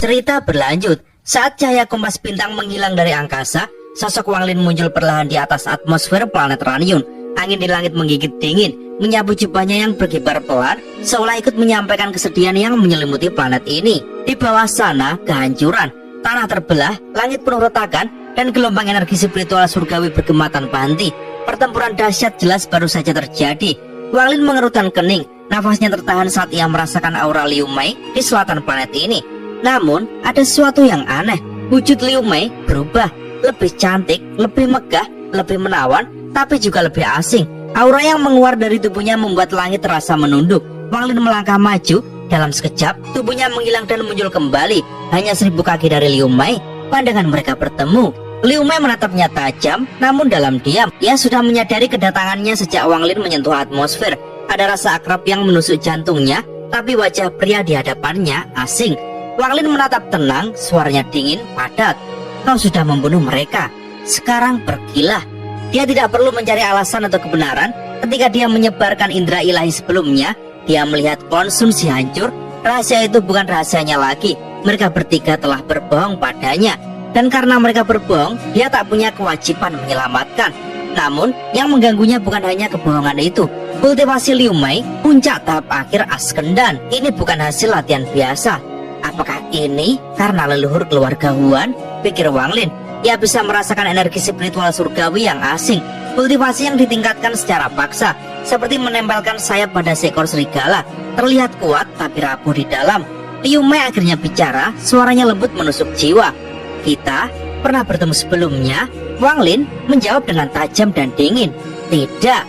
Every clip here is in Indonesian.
Cerita berlanjut. Saat cahaya kompas bintang menghilang dari angkasa, sosok Wang Lin muncul perlahan di atas atmosfer planet Ranyun. Angin di langit menggigit dingin, menyapu jubahnya yang berkibar pelan, seolah ikut menyampaikan kesedihan yang menyelimuti planet ini. Di bawah sana, kehancuran. Tanah terbelah, langit penuh retakan, dan gelombang energi spiritual surgawi bergema tanpa henti. Pertempuran dahsyat jelas baru saja terjadi. Wang Lin mengerutkan kening, nafasnya tertahan saat ia merasakan aura Liu Mei di selatan planet ini. Namun, ada sesuatu yang aneh. Wujud Liu Mei berubah, lebih cantik, lebih megah, lebih menawan, tapi juga lebih asing. Aura yang menguar dari tubuhnya membuat langit terasa menunduk. Wang Lin melangkah maju. Dalam sekejap, tubuhnya menghilang dan muncul kembali. Hanya 1000 kaki dari Liu Mei, pandangan mereka bertemu. Liu Mei menatapnya tajam, namun dalam diam. Ia sudah menyadari kedatangannya sejak Wang Lin menyentuh atmosfer. Ada rasa akrab yang menusuk jantungnya, tapi wajah pria di hadapannya asing. Wang Lin menatap tenang, suaranya dingin, padat. Kau sudah membunuh mereka, sekarang pergilah. Dia tidak perlu mencari alasan atau kebenaran. Ketika dia menyebarkan indera ilahi sebelumnya, dia melihat konsumsi hancur. Rahasia itu bukan rahasianya lagi. Mereka bertiga telah berbohong padanya. Dan karena mereka berbohong, dia tak punya kewajiban menyelamatkan. Namun, yang mengganggunya bukan hanya kebohongan itu. Kultivasi Liu Mei, puncak tahap akhir Askendan. Ini bukan hasil latihan biasa. Apakah ini karena leluhur keluarga Huan? Pikir Wang Lin. Ia bisa merasakan energi spiritual surgawi yang asing. Kultivasi yang ditingkatkan secara paksa, seperti menempelkan sayap pada seekor serigala. Terlihat kuat tapi rapuh di dalam. Liu Mei akhirnya bicara, suaranya lembut menusuk jiwa. Kita pernah bertemu sebelumnya? Wang Lin menjawab dengan tajam dan dingin. Tidak.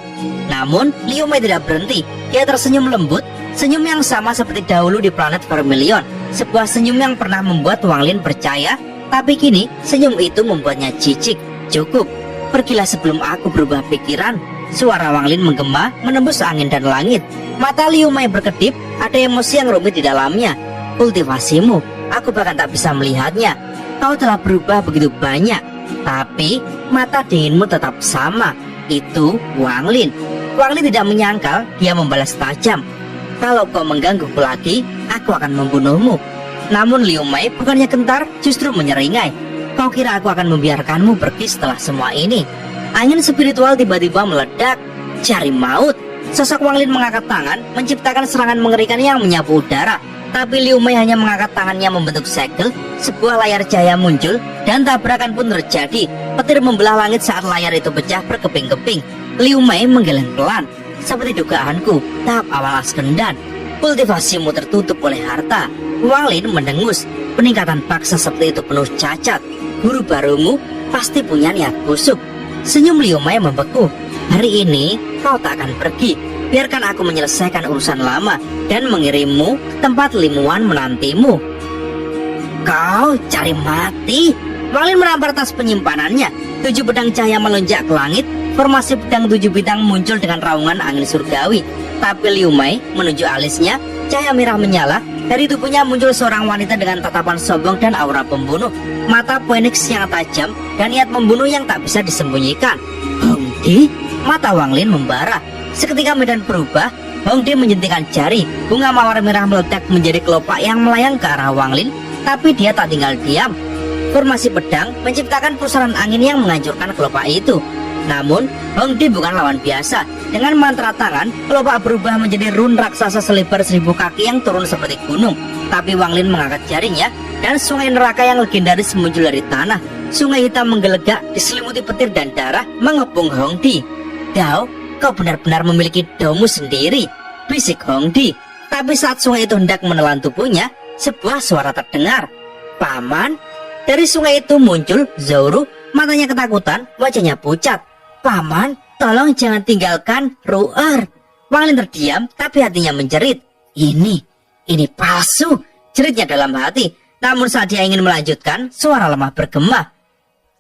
Namun Liu Mei tidak berhenti. Dia tersenyum lembut, senyum yang sama seperti dahulu di planet Vermilion. Sebuah senyum yang pernah membuat Wang Lin percaya, tapi kini senyum itu membuatnya jijik. Cukup, pergilah sebelum aku berubah pikiran. Suara Wang Lin menggema, menembus angin dan langit. Mata Liu Mei berkedip, ada emosi yang rumit di dalamnya. Kultivasimu, aku bahkan tak bisa melihatnya. Kau telah berubah begitu banyak, tapi mata dinginmu tetap sama. Itu Wang Lin. Wang Lin tidak menyangkal, dia membalas tajam. Kalau kau menggangguku lagi, aku akan membunuhmu. Namun Liu Mei bukannya gentar, justru menyeringai. Kau kira aku akan membiarkanmu pergi setelah semua ini? Angin spiritual tiba-tiba meledak. Cari maut. Sosok Wang Lin mengangkat tangan, menciptakan serangan mengerikan yang menyapu udara. Tapi Liu Mei hanya mengangkat tangannya membentuk segel. Sebuah layar cahaya muncul dan tabrakan pun terjadi. Petir membelah langit saat layar itu pecah berkeping-keping. Liu Mei menggeleng pelan. Seperti dugaanku, tahap awal Askendan. Kultivasimu tertutup oleh harta. Wang Lin mendengus. Peningkatan paksa seperti itu penuh cacat. Guru barumu pasti punya niat busuk. Senyum Liu Mei membeku. Hari ini kau tak akan pergi. Biarkan aku menyelesaikan urusan lama dan mengirimmu ke tempat limuan menantimu. Kau cari mati? Wang Lin menampar tas penyimpanannya. 7 pedang cahaya melonjak ke langit. Formasi pedang 7 bintang muncul dengan raungan angin surgawi. Tapi Liu Mei menunjuk alisnya. Cahaya merah menyala. Dari tubuhnya muncul seorang wanita dengan tatapan sombong dan aura pembunuh. Mata Phoenix yang tajam dan niat membunuh yang tak bisa disembunyikan. Hongdi? Mata Wang Lin membara. Seketika medan berubah. Hongdi menjentikan jari. Bunga mawar merah meledak menjadi kelopak yang melayang ke arah Wang Lin. Tapi dia tak tinggal diam. Formasi pedang menciptakan pusaran angin yang menghancurkan kelopak itu. Namun, Hongdi bukan lawan biasa. Dengan mantra tangan, kelopak berubah menjadi run raksasa selebar 1000 kaki yang turun seperti gunung. Tapi Wang Lin mengangkat jarinya, dan sungai neraka yang legendaris muncul dari tanah. Sungai hitam menggelegak, diselimuti petir dan darah, mengepung Hongdi. Dao, kau benar-benar memiliki daomu sendiri, bisik Hongdi. Tapi saat sungai itu hendak menelan tubuhnya, sebuah suara terdengar. Paman? Dari sungai itu muncul Zhou. Matanya ketakutan, wajahnya pucat. Paman, tolong jangan tinggalkan Ru'er. Wang Lin terdiam, tapi hatinya menjerit. Ini palsu, jeritnya dalam hati. Namun saat dia ingin melanjutkan, suara lemah bergema.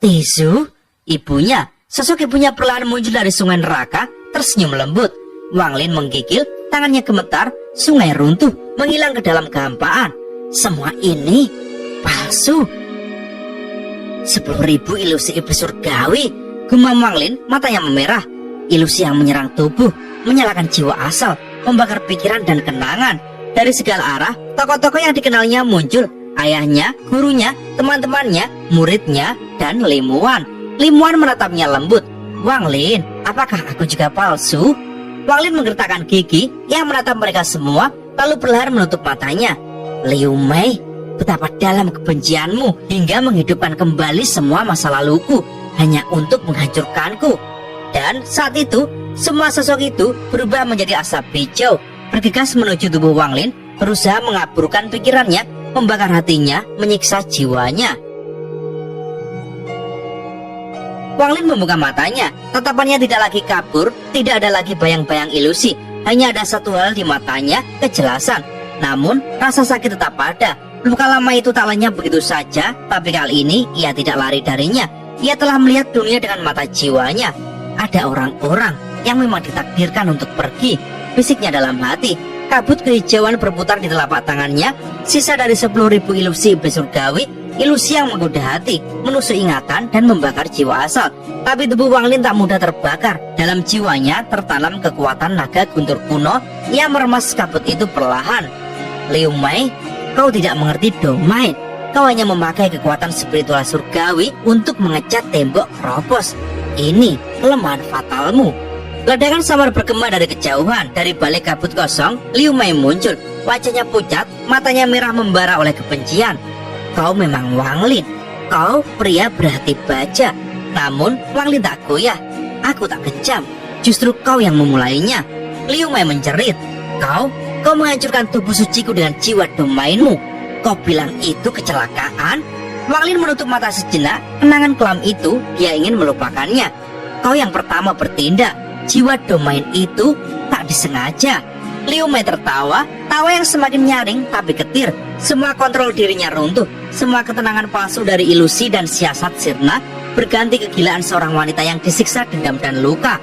Tisu, ibunya. Sosok ibunya perlahan muncul dari sungai neraka, tersenyum lembut. Wang Lin menggigil, tangannya gemetar, sungai runtuh, menghilang ke dalam kehampaan. Semua ini palsu. 10.000 ilusi iblis surgawi, gumam Wang Lin, matanya memerah. Ilusi yang menyerang tubuh, menyalakan jiwa asal, membakar pikiran dan kenangan. Dari segala arah, tokoh-tokoh yang dikenalnya muncul. ayahnya, gurunya, teman-temannya, muridnya, dan Limuan. Limuan menatapnya lembut. Wang Lin, apakah aku juga palsu? Wang Lin menggertakkan gigi yang menatap mereka semua, lalu perlahan menutup matanya. Liu Mei, betapa dalam kebencianmu hingga menghidupkan kembali semua masa laluku hanya untuk menghancurkanku. Dan saat itu, semua sosok itu berubah menjadi asap hijau, bergegas menuju tubuh Wang Lin, berusaha mengaburkan pikirannya, membakar hatinya, menyiksa jiwanya. Wang Lin membuka matanya, tatapannya tidak lagi kabur, tidak ada lagi bayang-bayang ilusi, hanya ada satu hal di matanya, kejelasan. Namun rasa sakit tetap ada. Luka lama itu tak lenyap begitu saja, tapi kali ini ia tidak lari darinya. Ia telah melihat dunia dengan mata jiwanya. Ada orang-orang yang memang ditakdirkan untuk pergi, fisiknya dalam hati. Kabut kehijauan berputar di telapak tangannya, sisa dari 10.000 ilusi iblis surgawi, ilusi yang menggoda hati, menusuk ingatan dan membakar jiwa asal. Tapi tubuh Wang Lin tak mudah terbakar. Dalam jiwanya tertanam kekuatan naga guntur kuno yang meremas kabut itu perlahan. Liu Mei, kau tidak mengerti domain. Kau hanya memakai kekuatan spiritual surgawi untuk mengecat tembok keropos. Ini kelemahan fatalmu. Ledakan samar bergema dari kejauhan. Dari balik kabut kosong, Liu Mei muncul. Wajahnya pucat, matanya merah membara oleh kebencian. Kau memang Wang Lin. Kau pria berhati baja. Namun Wang Lin tak goyah. Aku tak kejam. Justru kau yang memulainya. Liu Mei menjerit. Kau menghancurkan tubuh suciku dengan jiwa domainmu. Kau bilang itu kecelakaan? Wang Lin menutup mata sejenak. Kenangan kelam itu dia ingin melupakannya. Kau yang pertama bertindak. Jiwa domain itu tak disengaja. Liu Mei tertawa, tawa yang semakin nyaring tapi getir. Semua kontrol dirinya runtuh. Semua ketenangan palsu dari ilusi dan siasat sirna berganti kegilaan seorang wanita yang disiksa dendam dan luka.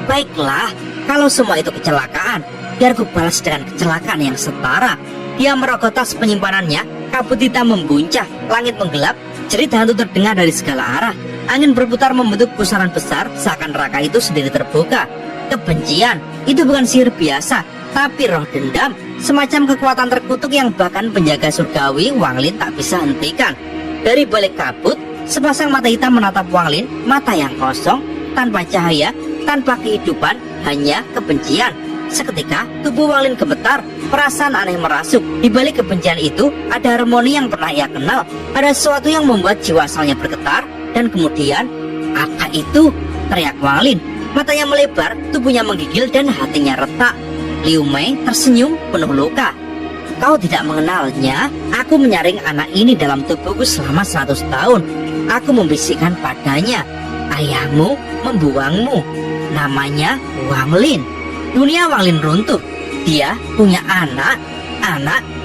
Baiklah, kalau semua itu kecelakaan, biar ku balas dengan kecelakaan yang setara. Dia merogoh tas penyimpanannya, kabut hitam membuncah, langit menggelap, jerit hantu terdengar dari segala arah. Angin berputar membentuk pusaran besar, seakan neraka itu sendiri terbuka. Kebencian, itu bukan sihir biasa, tapi roh dendam, semacam kekuatan terkutuk yang bahkan penjaga surgawi Wang Lin tak bisa hentikan. Dari balik kabut, sepasang mata hitam menatap Wang Lin, mata yang kosong, tanpa cahaya, tanpa kehidupan, hanya kebencian. Seketika tubuh Wang Lin gemetar, perasaan aneh merasuk. Di balik kebencian itu ada harmoni yang pernah ia kenal. Ada sesuatu yang membuat jiwa asalnya bergetar. Dan kemudian, apa itu? Teriak Wang Lin. Matanya melebar, tubuhnya menggigil dan hatinya retak. Liu Mei tersenyum penuh luka. Kau tidak mengenalnya. Aku menyaring anak ini dalam tubuhku selama 100 tahun. Aku membisikkan padanya, ayahmu membuangmu. Namanya Wang Lin. Dunia Wang Lin runtuh. Dia punya anak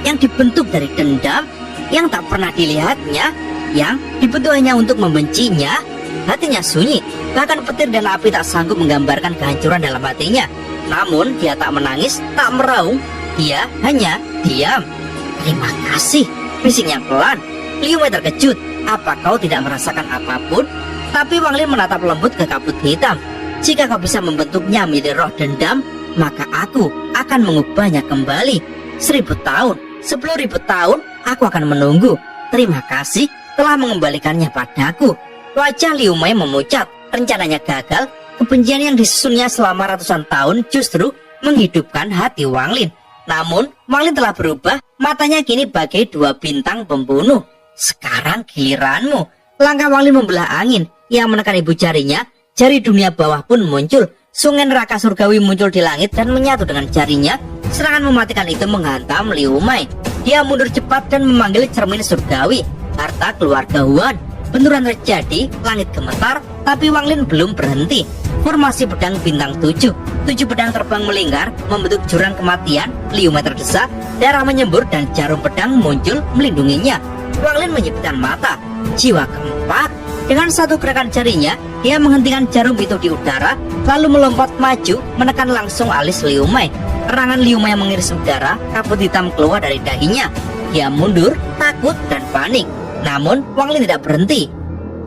yang dibentuk dari dendam, yang tak pernah dilihatnya, yang dibentuk hanya untuk membencinya. Hatinya sunyi, bahkan petir dan api tak sanggup menggambarkan kehancuran dalam hatinya. Namun dia tak menangis, tak meraung, dia hanya diam. Terima kasih, bisiknya pelan. Liu Mei terkejut. Apa kau tidak merasakan apapun? Tapi Wang Lin menatap lembut ke kabut hitam. Jika kau bisa membentuknya menjadi roh dendam, maka aku akan mengubahnya kembali. 1000 tahun, 10.000 tahun, aku akan menunggu. Terima kasih telah mengembalikannya padaku. Wajah Liu Mei memucat. Rencananya gagal. Kebencian yang disusunnya selama ratusan tahun justru menghidupkan hati Wang Lin. Namun Wang Lin telah berubah. Matanya kini bagai 2 bintang pembunuh. Sekarang giliranmu. Langkah Wang Lin membelah angin. Yang menekan ibu jarinya. Jari dunia bawah pun muncul. Sungai neraka surgawi muncul di langit dan menyatu dengan jarinya. Serangan mematikan itu menghantam Liu Mei. Dia mundur cepat dan memanggil cermin surgawi. Harta keluarga Huan. Benturan terjadi, langit gemetar, tapi Wang Lin belum berhenti. Formasi pedang bintang 7. 7 pedang terbang melingkar, membentuk jurang kematian. Liu Mei terdesak, darah menyembur dan jarum pedang muncul melindunginya. Wang Lin menyipitkan mata. Jiwa keempat. Dengan satu gerakan jarinya, dia menghentikan jarum itu di udara, lalu melompat maju, menekan langsung alis Liu Mei. Erangan Liu Mei mengiris udara, kabut hitam keluar dari dahinya. Dia mundur, takut dan panik. Namun Wang Lin tidak berhenti.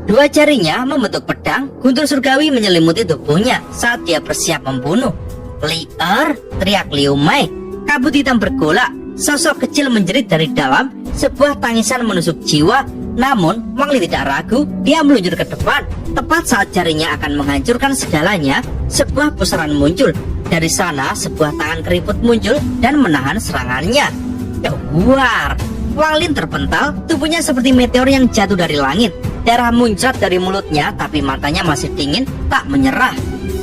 2 jarinya membentuk pedang, guntur surgawi menyelimuti tubuhnya saat dia bersiap membunuh. Liar, teriak Liu Mei. Kabut hitam bergolak, Sosok kecil menjerit dari dalam. Sebuah tangisan menusuk jiwa. Namun Wang Lin tidak ragu. Dia meluncur ke depan. Tepat saat jarinya akan menghancurkan segalanya, sebuah pusaran muncul. Dari sana sebuah tangan keriput muncul dan menahan serangannya. Duar! Wang Lin terpental. Tubuhnya seperti meteor yang jatuh dari langit. Darah muncrat dari mulutnya, tapi matanya masih dingin, tak menyerah.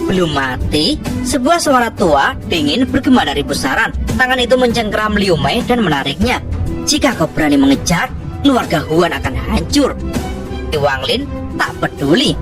Belum mati, sebuah suara tua dingin bergema dari pusaran. Tangan itu mencengkeram Liu Mei dan menariknya. Jika kau berani mengejar, keluarga Huan akan hancur. Wang Lin tak peduli.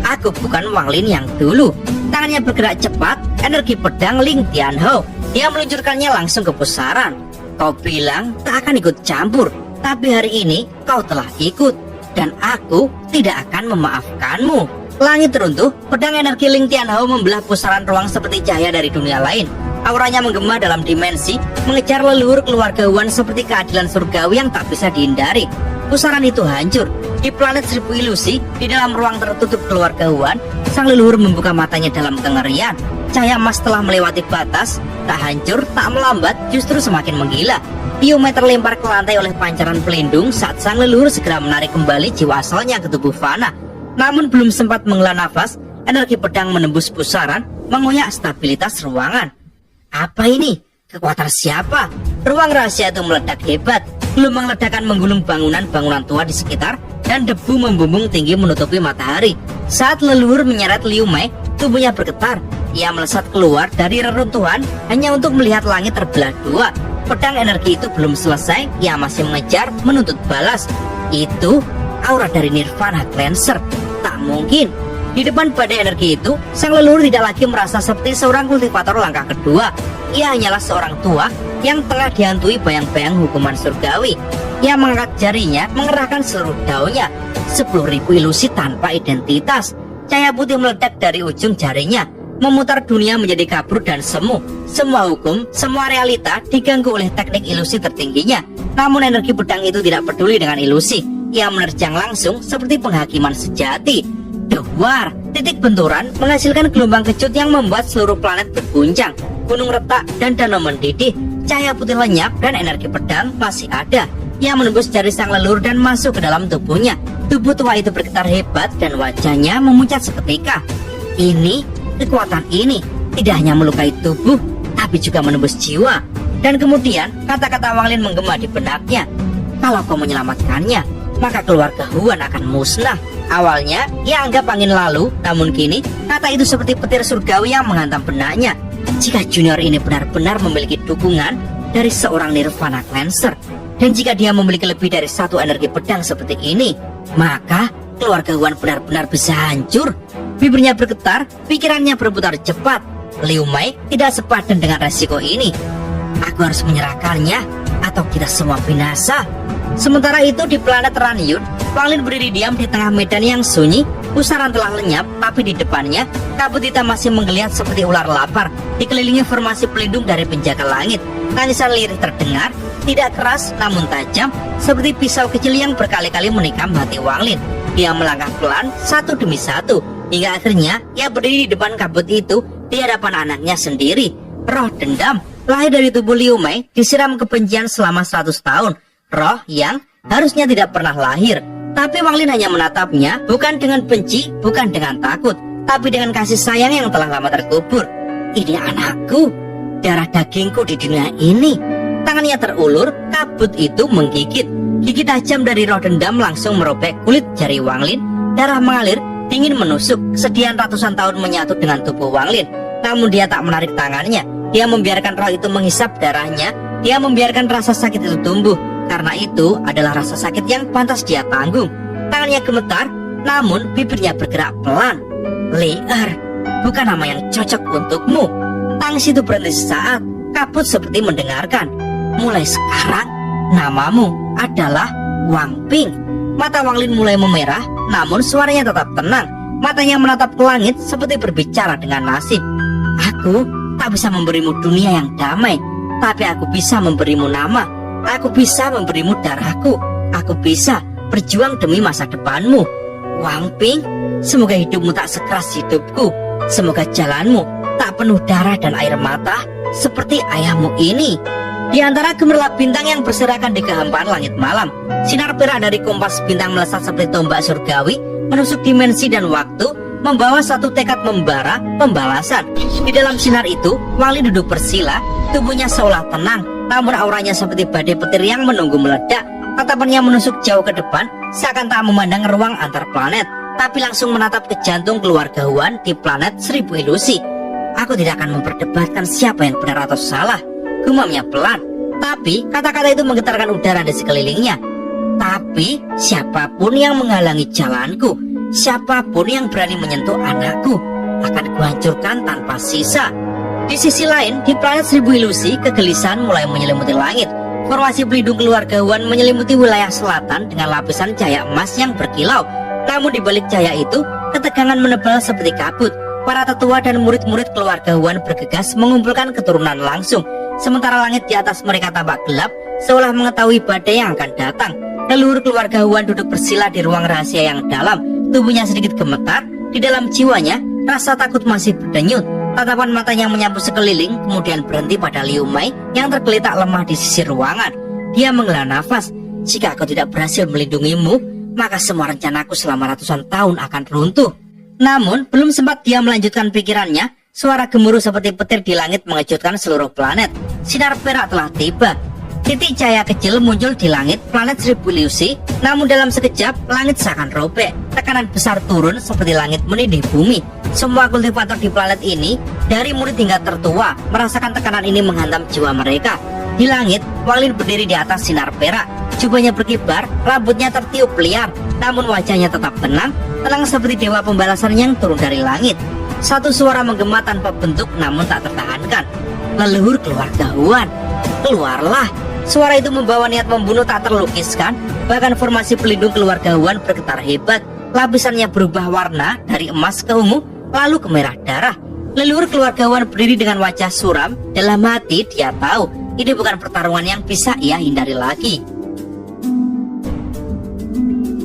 Aku bukan Wang Lin yang dulu. Tangannya bergerak cepat. Energi pedang Ling Tianhou. Dia meluncurkannya langsung ke pusaran. Kau bilang tak akan ikut campur, tapi hari ini kau telah ikut, dan aku tidak akan memaafkanmu. Langit runtuh. Pedang energi Ling Tianhou membelah pusaran ruang seperti cahaya dari dunia lain. Auranya menggema dalam dimensi, mengejar leluhur keluarga Huan seperti keadilan surgawi yang tak bisa dihindari. Pusaran itu hancur. Di planet seribu ilusi, di dalam ruang tertutup keluarga Huan, sang leluhur membuka matanya dalam kengerian. Cahaya emas telah melewati batas. Tak hancur, tak melambat, justru semakin menggila. Liu Mei terlempar ke lantai oleh pancaran pelindung saat sang leluhur segera menarik kembali jiwa asalnya ke tubuh fana. Namun belum sempat menghela nafas, energi pedang menembus pusaran, mengoyak stabilitas ruangan. Apa ini? Kekuatan siapa? Ruang rahasia itu meledak hebat. Gelombang ledakan menggulung bangunan-bangunan tua di sekitar, dan debu membumbung tinggi menutupi matahari. Saat leluhur menyeret Liu Mei, tubuhnya bergetar. Ia melesat keluar dari reruntuhan hanya untuk melihat langit terbelah dua. Pedang energi itu belum selesai, ia masih mengejar, menuntut balas. Itu aura dari Nirvana Cleanser. Tak mungkin. Di depan badai energi itu, sang leluhur tidak lagi merasa seperti seorang kultivator langkah kedua. Ia hanyalah seorang tua yang tengah dihantui bayang-bayang hukuman surgawi. Ia mengangkat jarinya, mengerahkan seluruh daunnya. 10.000 ilusi tanpa identitas. Cahaya putih meledak dari ujung jarinya, memutar dunia menjadi kabur dan semu. Semua hukum, semua realita diganggu oleh teknik ilusi tertingginya. Namun energi pedang itu tidak peduli dengan ilusi. Ia menerjang langsung seperti penghakiman sejati. Duar! Titik benturan menghasilkan gelombang kecut yang membuat seluruh planet berguncang. Gunung retak dan danau mendidih. Cahaya putih lenyap dan energi pedang masih ada. Ia menembus jari sang leluhur dan masuk ke dalam tubuhnya. Tubuh tua itu bergetar hebat dan wajahnya memucat seketika. Ini, kekuatan ini tidak hanya melukai tubuh, tapi juga menembus jiwa. Dan kemudian kata-kata Wang Lin menggema di benaknya. Kalau kau menyelamatkannya, maka keluarga Huan akan musnah. Awalnya ia anggap angin lalu, namun kini kata itu seperti petir surgawi yang menghantam benaknya. Jika junior ini benar-benar memiliki dukungan dari seorang Nirvana Cleanser, dan jika dia memiliki lebih dari satu energi pedang seperti ini, maka keluarga Huan benar-benar bisa hancur. Bibirnya bergetar, pikirannya berputar cepat. Liu Mei tidak sepadan dengan resiko ini. Aku harus menyerahkannya, atau kita semua binasa. Sementara itu di planet Ranyun, Wang Lin berdiri diam di tengah medan yang sunyi. Pusaran telah lenyap, tapi di depannya kabut hitam masih menggeliat seperti ular lapar, dikelilingi formasi pelindung dari penjaga langit. Tangisan lirih terdengar, tidak keras namun tajam, seperti pisau kecil yang berkali-kali menikam hati Wang Lin. Dia melangkah pelan satu demi satu, hingga akhirnya ia berdiri di depan kabut itu di hadapan anaknya sendiri. Roh dendam lahir dari tubuh Liu Mei, disiram kebencian selama 100 tahun. Roh yang harusnya tidak pernah lahir. Tapi Wang Lin hanya menatapnya, bukan dengan benci, bukan dengan takut, tapi dengan kasih sayang yang telah lama terkubur. Ini anakku, darah dagingku di dunia ini. Tangannya terulur, kabut itu menggigit. Gigi tajam dari roh dendam langsung merobek kulit jari Wang Lin. Darah mengalir, dingin menusuk. Kesedihan ratusan tahun menyatu dengan tubuh Wang Lin. Namun dia tak menarik tangannya. Dia membiarkan roh itu menghisap darahnya. Dia membiarkan rasa sakit itu tumbuh. Karena itu adalah rasa sakit yang pantas dia tanggung. Tangannya gemetar, namun bibirnya bergerak pelan. Leer, bukan nama yang cocok untukmu. Tangis itu berhenti sesaat. Kabut seperti mendengarkan. Mulai sekarang, namamu adalah Wang Ping. Mata Wang Lin mulai memerah, namun suaranya tetap tenang. Matanya menatap ke langit seperti berbicara dengan nasib. Aku tak bisa memberimu dunia yang damai, tapi aku bisa memberimu nama. Aku bisa memberimu darahku. Aku bisa berjuang demi masa depanmu. Wang Ping, semoga hidupmu tak sekeras hidupku. Semoga jalanmu tak penuh darah dan air mata seperti ayahmu ini. Di antara gemerlap bintang yang berserakan di kehampaan langit malam, sinar perak dari kompas bintang melesat seperti tombak surgawi, menusuk dimensi dan waktu, membawa satu tekad membara pembalasan. Di dalam sinar itu, Wang Lin duduk bersila, tubuhnya seolah tenang, namun auranya seperti badai petir yang menunggu meledak. Tatapannya menusuk jauh ke depan, seakan tak memandang ruang antar planet, tapi langsung menatap ke jantung keluarga Huan di planet Seribu Ilusi. Aku tidak akan memperdebatkan siapa yang benar atau salah, gumamnya pelan. Tapi kata-kata itu menggetarkan udara di sekelilingnya. Tapi siapapun yang menghalangi jalanku, siapapun yang berani menyentuh anakku, akan kuhancurkan tanpa sisa. Di sisi lain, di planet Seribu Ilusi, kegelisahan mulai menyelimuti langit. Formasi pelindung keluarga Huan menyelimuti wilayah selatan dengan lapisan cahaya emas yang berkilau. Namun di balik cahaya itu, ketegangan menebal seperti kabut. Para tetua dan murid-murid keluarga Huan bergegas mengumpulkan keturunan langsung. Sementara langit di atas mereka tampak gelap, seolah mengetahui badai yang akan datang. Leluhur keluarga Huan duduk bersila di ruang rahasia yang dalam. Tubuhnya sedikit gemetar, di dalam jiwanya rasa takut masih berdenyut. Tatapan matanya menyapu sekeliling, kemudian berhenti pada Liu Mei yang tergeletak lemah di sisi ruangan. Dia menghela nafas. Jika aku tidak berhasil melindungimu, maka semua rencanaku selama ratusan tahun akan runtuh. Namun, belum sempat dia melanjutkan pikirannya, suara gemuruh seperti petir di langit mengejutkan seluruh planet. Sinar perak telah tiba. Titik cahaya kecil muncul di langit planet Seribu Ilusi, namun dalam sekejap langit seakan robek. Tekanan besar turun seperti langit menindih bumi. Semua kultivator di planet ini, dari murid hingga tertua, merasakan tekanan ini menghantam jiwa mereka. Di langit, Wang Lin berdiri di atas sinar perak. Jubahnya berkibar, rambutnya tertiup liar, namun wajahnya tetap tenang seperti dewa pembalasan yang turun dari langit. Satu suara menggema tanpa bentuk namun tak tertahankan. Leluhur keluarga Huan, keluarlah. Suara itu membawa niat membunuh tak terlukiskan. Bahkan formasi pelindung keluarga Huan bergetar hebat. Lapisannya berubah warna dari emas ke ungu, lalu ke merah darah. Leluhur keluarga Huan berdiri dengan wajah suram. Dalam hati dia tahu ini bukan pertarungan yang bisa ia hindari lagi.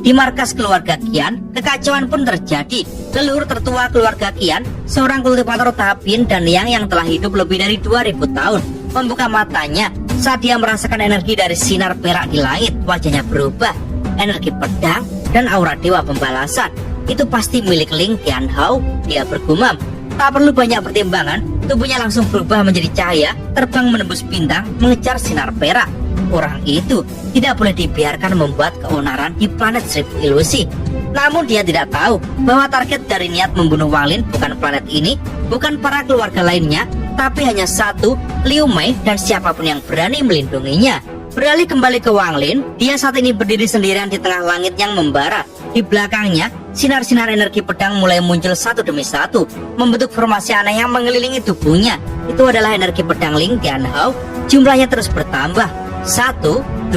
Di markas keluarga Qian, kekacauan pun terjadi. Leluhur tertua keluarga Qian, seorang kultivator tahap Yin dan Yang yang telah hidup lebih dari 2000 tahun, membuka matanya saat dia merasakan energi dari sinar perak di langit. Wajahnya berubah. Energi pedang dan aura dewa pembalasan. Itu pasti milik Ling Qianhao, dia bergumam. Tak perlu banyak pertimbangan, tubuhnya langsung berubah menjadi cahaya, terbang menembus bintang, mengejar sinar perak. Orang itu tidak boleh dibiarkan membuat keonaran di planet Seribu Ilusi. Namun dia tidak tahu bahwa target dari niat membunuh Wang Lin bukan planet ini, bukan para keluarga lainnya, tapi hanya satu, Liu Mei dan siapapun yang berani melindunginya. Beralih kembali ke Wang Lin, dia saat ini berdiri sendirian di tengah langit yang membara. Di belakangnya, sinar-sinar energi pedang mulai muncul satu demi satu, membentuk formasi aneh yang mengelilingi tubuhnya. Itu adalah energi pedang Ling Qianhao. Jumlahnya terus bertambah. 1, 2,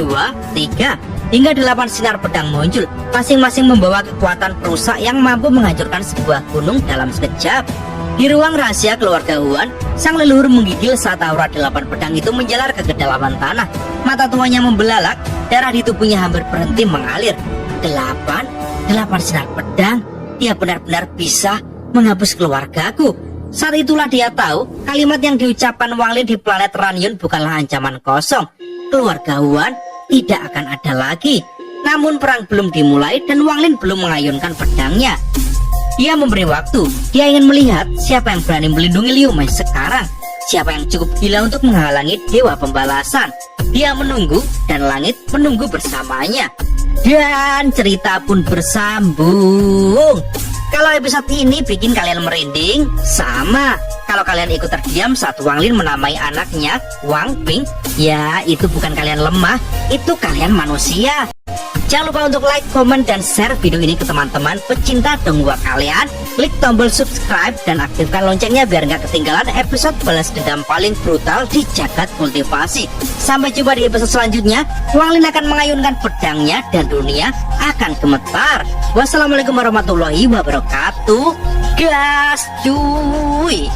3 hingga 8 sinar pedang muncul, masing-masing membawa kekuatan perusak yang mampu menghancurkan sebuah gunung dalam sekejap. Di ruang rahasia keluarga Huan, sang leluhur menggigil saat aura 8 pedang itu menjalar ke kedalaman tanah. Mata tuanya membelalak, darah di tubuhnya hampir berhenti mengalir. 8 sinar pedang, dia benar-benar bisa menghapus keluargaku. Saat itulah dia tahu kalimat yang diucapkan Wang Lin di planet Ranyun bukanlah ancaman kosong. Keluarga Huan tidak akan ada lagi. Namun perang belum dimulai dan Wang Lin belum mengayunkan pedangnya. Dia memberi waktu. Dia ingin melihat siapa yang berani melindungi Liu Mei sekarang. Siapa yang cukup gila untuk menghalangi dewa pembalasan. Dia menunggu dan langit menunggu bersamanya. Dan cerita pun bersambung. Kalau episode ini bikin kalian merinding, sama. Kalau kalian ikut terdiam saat Wang Lin menamai anaknya Wang Ping, ya itu bukan kalian lemah, itu kalian manusia. Jangan lupa untuk like, komen, dan share video ini ke teman-teman pecinta dongwua kalian. Klik tombol subscribe dan aktifkan loncengnya biar nggak ketinggalan episode balas dendam paling brutal di jagat kultivasi. Sampai jumpa di episode selanjutnya. Wang Lin akan mengayunkan pedangnya dan dunia akan gemetar. Wassalamualaikum warahmatullahi wabarakatuh. Gas cuy.